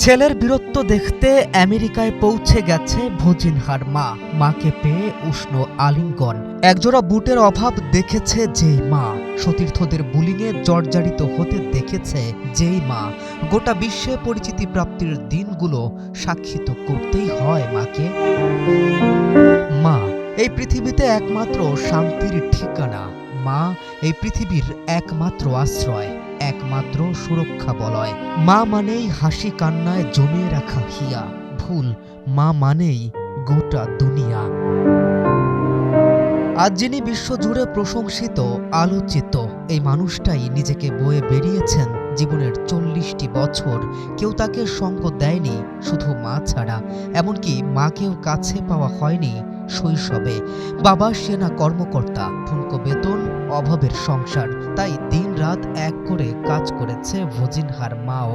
ছেলের বীরত্ব দেখতে আমেরিকায় পৌঁছে গেছে ভজিনহার মা। মাকে পেয়ে উষ্ণ আলিঙ্গন। একজোড়া বুটের অভাব দেখেছে যেই মা, সতীর্থদের বুলিংয়ে জর্জরিত হতে দেখেছে যেই মা, গোটা বিশ্বে পরিচিতি প্রাপ্তির দিনগুলো সাক্ষী তো করতেই হয় মাকে। মা এই পৃথিবীতে একমাত্র শান্তির ঠিকানা। মা এই পৃথিবীর একমাত্র আশ্রয়, একমাত্র সুরক্ষা বলয়। মা মানেই হাসি কান্নায় জমিয়ে রাখা হিয়া, ভুল মা মানেই গোটা দুনিয়া। আজ যিনি বিশ্বজুড়ে প্রশংসিত, আলোচিত, এই মানুষটাই নিজেকে বয়ে বেরিয়েছেন জীবনের ৪০টি বছর। কেউ তাকে সঙ্গ দেয়নি, শুধু মা ছাড়া। এমনকি মাকেও কাছে পাওয়া হয়নি শৈশবে। বাবা সেনা কর্মকর্তা, ঠুনকো বেতন, অভাবের সংসার, তাই দিনরাত এক করে কাজ করেছে ভজিনহার মাও।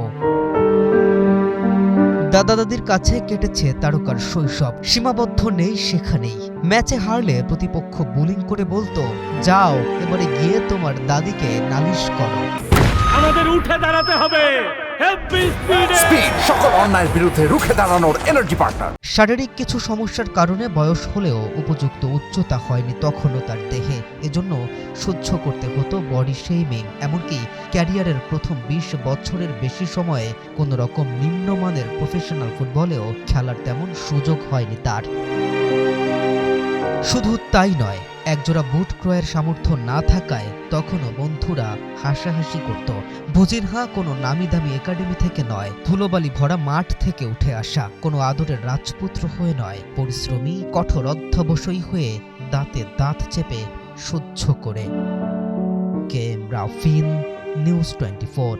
দাদা দাদির কাছে কেটেছে তারকার শৈশব, সীমাবদ্ধ নেই সেখানেই। ম্যাচে হারলে প্রতিপক্ষ বোলিং করে বলতো, যাও এবারে গিয়ে তোমার দাদিকে নালিশ করো। আমাদের উঠে দাঁড়াতে হবে, স্পিড সকল অন্যায়ের বিরুদ্ধে রুখে দাঁড়ানোর এনার্জি পার্টনার। শারীরিক কিছু সমস্যার কারণে বয়স হলেও উপযুক্ত উচ্চতা হয়নি তখনও তার দেহে। এজন্য সহ্য করতে হতো বডি শেমিং। এমনকি ক্যারিয়ারের প্রথম ২০ বছরের বেশি সময়ে কোনো রকম নিম্নমানের প্রফেশনাল ফুটবলেও খেলার তেমন সুযোগ হয়নি তার। শুধু তাই নয়, একজোড়া বুট ক্রয়ের সামর্থ্য না থাকায় তখনও বন্ধুরা হাসাহাসি করত। ভজিনহা কোনো নামি দামি একাডেমি থেকে নয়, ধুলোবালি ভরা মাঠ থেকে উঠে আসা, কোনো আদরের রাজপুত্র হয়ে নয়, পরিশ্রমী কঠোর অধ্যবসায়ী হয়ে দাঁতে দাঁত চেপে সহ্য করে। K M Rafin, news 24।